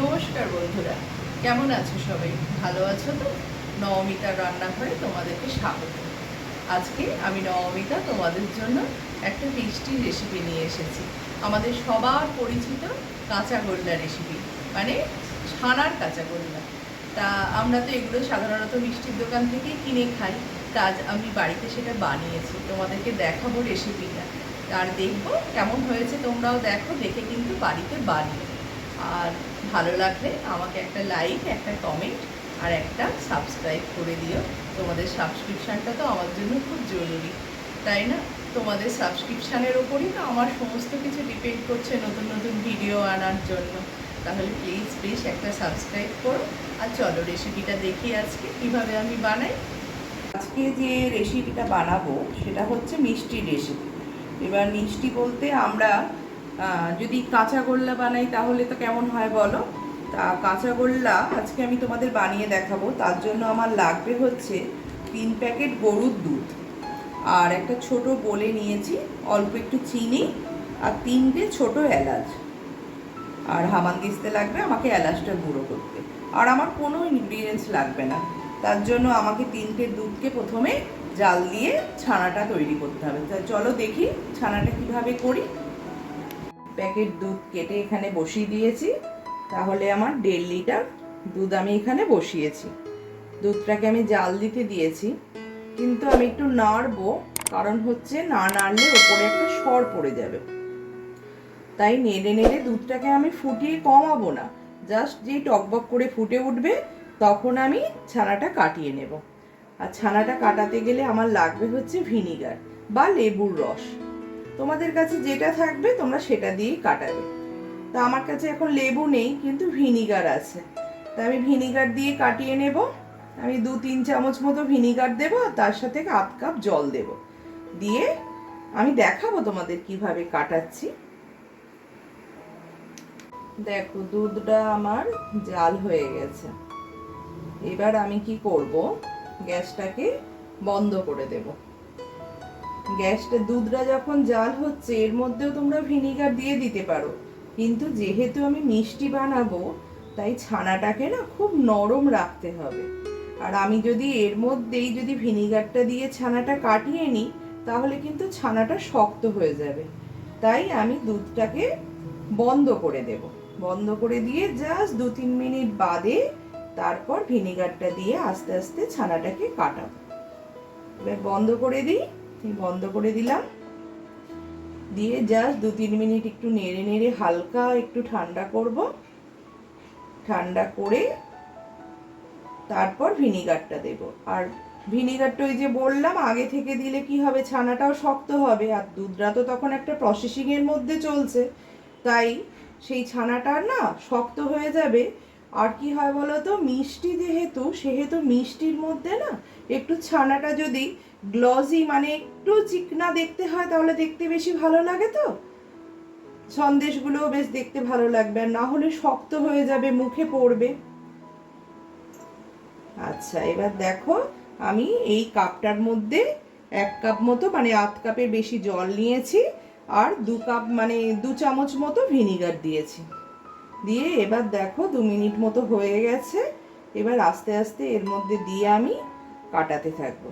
নমস্কার বন্ধুরা, কেমন আছো সবাই? ভালো আছো তো? নবমিতার রান্নাঘরে তোমাদেরকে স্বাগত। আজকে আমি নবমিতা তোমাদের জন্য একটা মিষ্টির রেসিপি নিয়ে এসেছি। আমাদের সবার পরিচিত কাঁচাগোল্লা রেসিপি, মানে ছানার কাঁচাগোল্লা। তা আমরা তো এগুলো সাধারণত মিষ্টির দোকান থেকেই কিনে খাই। তা আজ আমি বাড়িতে সেটা বানিয়েছি, তোমাদেরকে দেখাবো রেসিপিটা। আর দেখবো কেমন হয়েছে, তোমরাও দেখো, দেখে কিন্তু বাড়িতে বানিও। আর ভালো লাগলে আমাকে একটা লাইক, একটা কমেন্ট আর একটা সাবস্ক্রাইব করে দিও। তোমাদের সাবস্ক্রিপশানটা তো আমার জন্য খুব জরুরি, তাই না? তোমাদের সাবস্ক্রিপশানের ওপরই তো আমার সমস্ত কিছু ডিপেন্ড করছে নতুন নতুন ভিডিও আনার জন্য। তাহলে প্লিজ একটা সাবস্ক্রাইব করো। আর চলো রেসিপিটা দেখি আজকে কীভাবে আমি বানাই। আজকে যে রেসিপিটা বানাবো সেটা হচ্ছে মিষ্টির রেসিপি। এবার মিষ্টি বলতে আমরা যদি কাঁচাগোল্লা বানাই তাহলে তো কেমন হয় বলো? তা কাঁচাগোল্লা আজকে আমি তোমাদের বানিয়ে দেখাবো। তার জন্য আমার লাগবে হচ্ছে 3 প্যাকেট গরুর দুধ, আর একটা ছোট বোলে নিয়েছি অল্প একটু চিনি, আর 3টে ছোট এলাচ, আর হামানদিস্তে লাগবে আমাকে এলাচটা গুঁড়ো করতে। আর আমার কোনো ইনগ্রিডিয়েন্টস লাগবে না। তার জন্য আমাকে 3টে দুধকে প্রথমে জাল দিয়ে ছানাটা তৈরি করতে হবে। তা চলো দেখি ছানাটা কিভাবে করি। প্যাকেট দুধ কেটে এখানে বসিয়ে দিয়েছি। তাহলে আমার 1.5 লিটার দুধ আমি এখানে বসিয়েছি। দুধটাকে আমি জাল দিতে দিয়েছি, কিন্তু আমি একটু নাড়বো, কারণ হচ্ছে না নাড়লে ওপরে একটা সর পড়ে যাবে। তাই নেড়ে নেড়ে দুধটাকে আমি ফুটিয়ে কমাবো না, জাস্ট যেই টকবক করে ফুটে উঠবে তখন আমি ছানাটা কাটিয়ে নেব। আর ছানাটা কাটাতে গেলে আমার লাগবে হচ্ছে ভিনিগার বা লেবুর রস। তোমাদের কাছে যেটা থাকবে তোমরা সেটা দিয়েই কাটাবে। তা আমার কাছে এখন লেবু নেই, কিন্তু ভিনিগার আছে, তা আমি ভিনিগার দিয়ে কাটিয়ে নেব। আমি 2-3 চামচ মতো ভিনিগার দেবো, আর তার সাথে 1/2 কাপ জল দেব। দিয়ে আমি দেখাবো তোমাদের কিভাবে কাটাচ্ছি। দেখো দুধটা আমার জাল হয়ে গেছে। এবার আমি কি করব, গ্যাসটাকে বন্ধ করে দেব। গ্যাসটা, দুধটা যখন জাল হচ্ছে এর মধ্যেও তোমরা ভিনিগার দিয়ে দিতে পারো, কিন্তু যেহেতু আমি মিষ্টি বানাবো তাই ছানাটাকে না খুব নরম রাখতে হবে। আর আমি যদি এর মধ্যেই যদি ভিনিগারটা দিয়ে ছানাটা কাটিয়ে নিই তাহলে কিন্তু ছানাটা শক্ত হয়ে যাবে। তাই আমি দুধটাকে বন্ধ করে দেব। বন্ধ করে দিয়ে জাস্ট 2-3 মিনিট বাদে তারপর ভিনিগারটা দিয়ে আস্তে আস্তে ছানাটাকে কাটাবো। এবার বন্ধ করে দিই। বন্ধ করে দিলাম, দিয়ে জাস্ট 2-3 মিনিট একটু নেড়ে নেড়ে হালকা একটু ঠান্ডা করব। ঠান্ডা করে তারপর ভিনিগারটা দেব। আর ভিনিগারটা ওই যে বললাম আগে থেকে দিলে কি হবে, ছানাটাও শক্ত হবে, আর দুধটা তো তখন একটা প্রসেসিং এর মধ্যে চলছে, তাই সেই ছানাটা না শক্ত হয়ে যাবে। আর কি হয় বলো তো, মিষ্টি সেহেতু মিষ্টির মধ্যে না একটু ছানাটা যদি গ্লসি, মানে একটু চিকনা দেখতে হয় তাহলে দেখতে বেশি ভালো লাগে। তো সন্দেশগুলোও বেশ দেখতে ভালো লাগবে, আর না হলে শক্ত হয়ে যাবে, মুখে পড়বে। আচ্ছা, এবার দেখো আমি এই কাপটার মধ্যে 1 কাপ মতো, মানে 1/2 কাপের বেশি জল নিয়েছি, আর 2 কাপ মানে 2 চামচ মতো ভিনিগার দিয়েছি। দিয়ে এবার দেখো 2 মিনিট মতো হয়ে গেছে। এবার আস্তে আস্তে এর মধ্যে দিয়ে আমি কাটাতে থাকবো।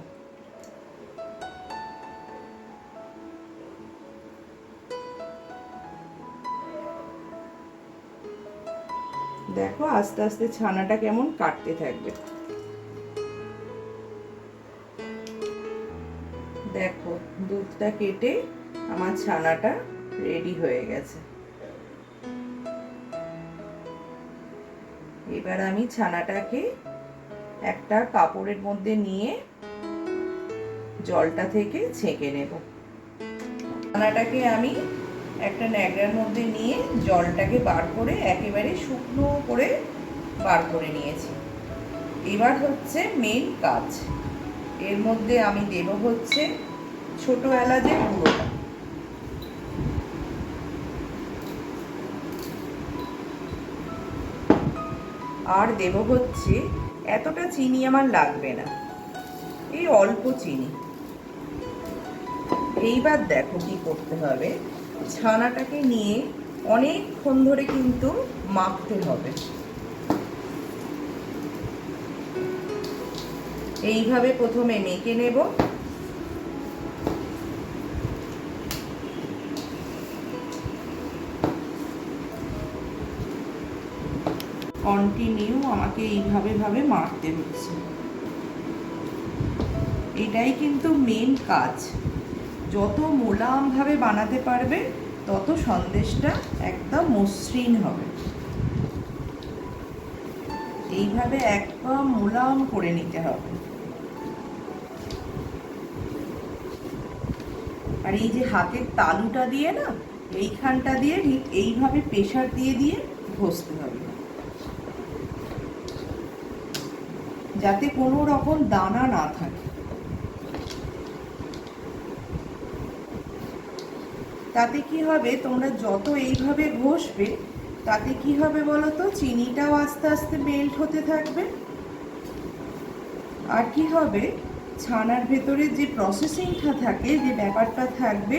দেখো আস্তে আস্তে ছানাটা কেমন কাটতে থাকবে। দেখো দুধটা কেটে আমার ছানাটা রেডি হয়ে গেছে। এবার আমি ছানাটাকে একটা কাপড়ের মধ্যে নিয়ে জলটা থেকে ছেঁকে নেব। ছানাটাকে আমি একটা ন্যাকড়ার মধ্যে নিয়ে জলটাকে বার করে একেবারে শুকনো করে বার করে নিয়েছি। এবার হচ্ছে মেন কাজ, এর মধ্যে আমি দেব হচ্ছে ছোট এলাচের গুঁড়োটা, আর দেব হচ্ছে, এতটা চিনি আমার লাগবে না, এই অল্প চিনি। এইবার দেখো কি করতে হবে, ছানাটাকে নিয়ে অনেকক্ষণ ধরে কিন্তু মাখতে হবে। এইভাবে প্রথমে মেখে নেব। কন্টিনিউ আমাকে এইভাবে মাখতে হচ্ছে। এটাই কিন্তু মেন কাজ। যত মোলামভাবে বানাতে পারবে তত সন্দেশটা একদম মসৃণ হবে। এইভাবে একদম মোলাম করে নিতে হবে। আর এই যে হাতের তালুটা দিয়ে না, এইখানটা দিয়ে ঠিক এইভাবে প্রেসার দিয়ে দিয়ে ঘষতে হবে, যাতে কোনো রকম দানা না থাকে। তাতে কি হবে, তোমরা যত এইভাবে ঘষবে তাতে কি হবে বলো তো, চিনিটাও আস্তে আস্তে মেল্ট হতে থাকবে। আর কি হবে, ছানার ভেতরে যে প্রসেসিংটা থাকে, যে ব্যাপারটা থাকবে,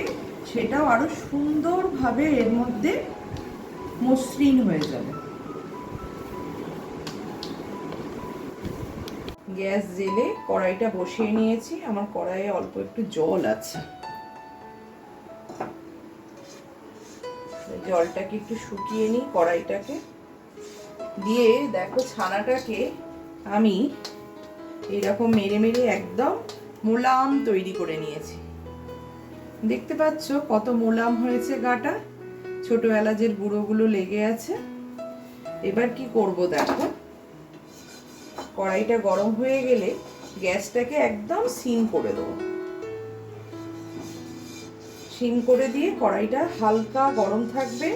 সেটাও আরো সুন্দরভাবে এর মধ্যে মসৃণ হয়ে যাবে। গ্যাস জেলে কড়াইটা বসিয়ে নিয়েছি। আমার কড়াইয়ে অল্প একটু জল আছে, জলটাকে একটু শুকিয়ে নিই। কড়াইটাকে দিয়ে দেখো ছানাটাকে আমি এরকম মেরে মেরে একদম মোলাম তৈরি করে নিয়েছি। দেখতে পাচ্ছ কত মোলাম হয়েছে গাটা, ছোট এলাচের গুঁড়োগুলো লেগে আছে। এবার কি করব দেখো, কড়াইটা গরম হয়ে গেলে গ্যাসটাকে একদম সিম করে দেবো। সিম করে দিয়ে কড়াইটা হালকা গরম থাকবে,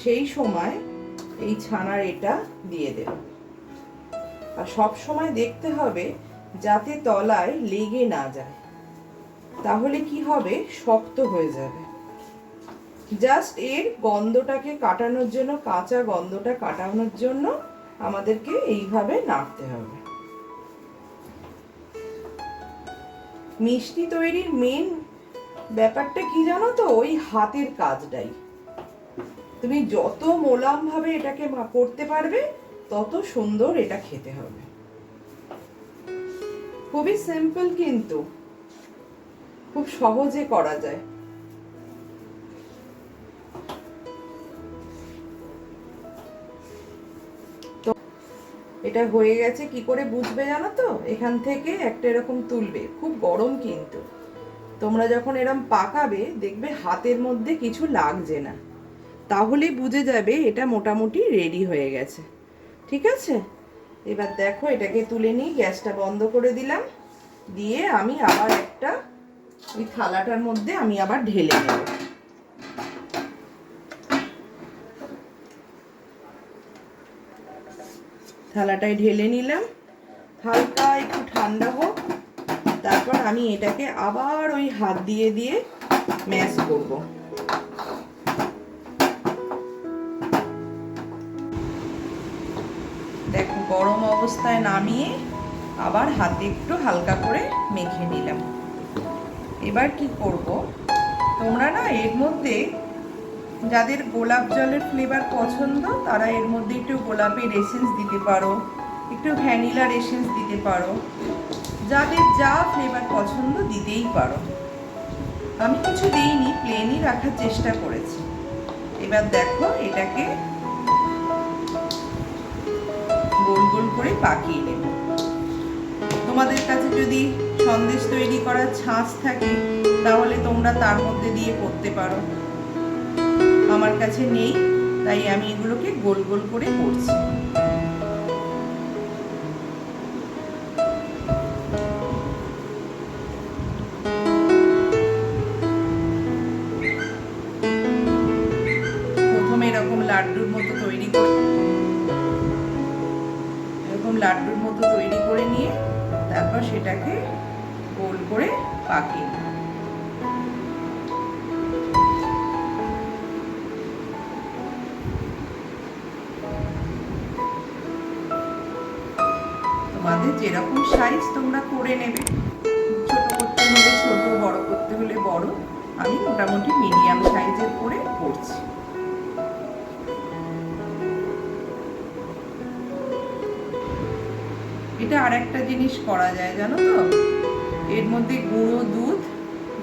সেই সময় এই ছানার এটা দিয়ে দেব। আর সব সময় দেখতে হবে যাতে তলায় লেগে না যায়, তাহলে কি হবে, শক্ত হয়ে যাবে। জাস্ট এর গন্ধটাকে কাটানোর জন্য, কাঁচা গন্ধটা কাটানোর জন্য আমাদেরকে এইভাবে নাড়তে হবে। মিষ্টি তৈরির মেন ব্যাপারটা কি জানো তো, ওই হাতের কাজটাই। তুমি যত মোলাম ভাবে এটাকে করতে পারবে তত সুন্দর এটা খেতে হবে। খুবই সিম্পল, কিন্তু খুব সহজে করা যায়। তো এটা হয়ে গেছে কি করে বুঝবে জানো তো, এখান থেকে একটা এরকম তুলবে, খুব গরম কিন্তু। তোমরা যখন এরকম পাকাবে দেখবে হাতের মধ্যে কিছু লাগছে না, তাহলে বুঝে যাবে এটা মোটামুটি রেডি হয়ে গেছে। ঠিক আছে, এবার দেখো এটাকে তুলে নিই। গ্যাসটা বন্ধ করে দিলাম, দিয়ে আমি আবার একটা ওই থালাটার মধ্যে আমি আবার ঢেলে নেব। থালাটায় ঢেলে নিলাম, হালকা একটু ঠান্ডা হোক, তারপর আমি এটাকে আবার ওই হাত দিয়ে দিয়ে ম্যাশ করব। দেখো গরম অবস্থায় নামিয়ে আবার হাতে একটু হালকা করে মেখে নিলাম। এবার কি করব, তোমরা না এর মধ্যে যাদের গোলাপ জলের ফ্লেভার পছন্দ তারা এর মধ্যে একটু গোলাপের এসেন্স দিতে পারো, একটু ভ্যানিলার এসেন্স দিতে পারো, যাদের যা ফ্লেভার পছন্দ দিতেই পারো। আমি কিছু দিইনি, প্লেনই রাখার চেষ্টা করেছি। এবার দেখো এটাকে গোল গোল করে পাকিয়ে নেব। তোমাদের কাছে যদি সন্দেশ তৈরি করার ছাঁচ থাকে তাহলে তোমরা তার মধ্যে দিয়ে করতে পারো। আমার কাছে নেই, তাই আমি এগুলোকে গোল গোল করে করছি। প্রথমে এরকম লাড্ডুর মতো তৈরি করে নিয়ে তারপর সেটাকে গোল করে পাকিয়ে নেব। তোমাদের যেরকম সাইজ তোমরা করে নেবে, ছোট করতে হলে ছোট, বড় করতে হলে বড়। আমি মোটামুটি মিডিয়াম সাইজের করে করছি। এটা আর একটা জিনিস করা যায় জানো তো, এর মধ্যে গুঁড়ো দুধ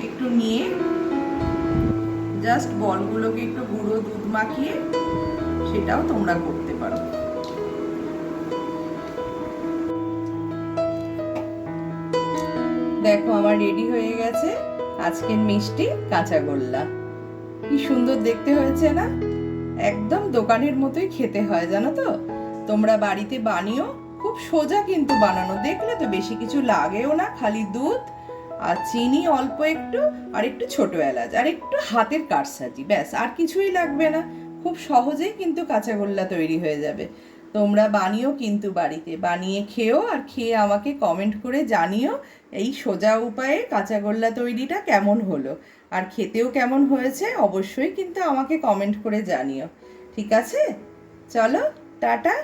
একটু নিয়ে জাস্ট বলগুলোকে একটু গুঁড়ো দুধ মাখিয়ে সেটাও তোমরা করতে পারো। দেখো আমার রেডি হয়ে গেছে আজকের মিষ্টি কাঁচাগোল্লা। কি সুন্দর দেখতে হয়েছে না? একদম দোকানের মতোই খেতে হয় জানো তো। তোমরা বাড়িতে বানিও, খুব সোজা কিন্তু বানানো, দেখলে তো বেশি কিছু লাগেও না, খালি দুধ আর চিনি অল্প একটু, আর একটু ছোট এলাচ, আর একটু হাতের কারসাজি, ব্যাস আর কিছুই লাগবে না। খুব সহজেই কিন্তু কাঁচাগোল্লা তৈরি হয়ে যাবে। তোমরা বানিও কিন্তু, বাড়িতে বানিয়ে খেও, আর খেয়ে আমাকে কমেন্ট করে জানিও এই সোজা উপায়ে কাঁচাগোল্লা তৈরিটা কেমন হলো, আর খেতেও কেমন হয়েছে অবশ্যই কিন্তু আমাকে কমেন্ট করে জানিও। ঠিক আছে, চলো টাটা।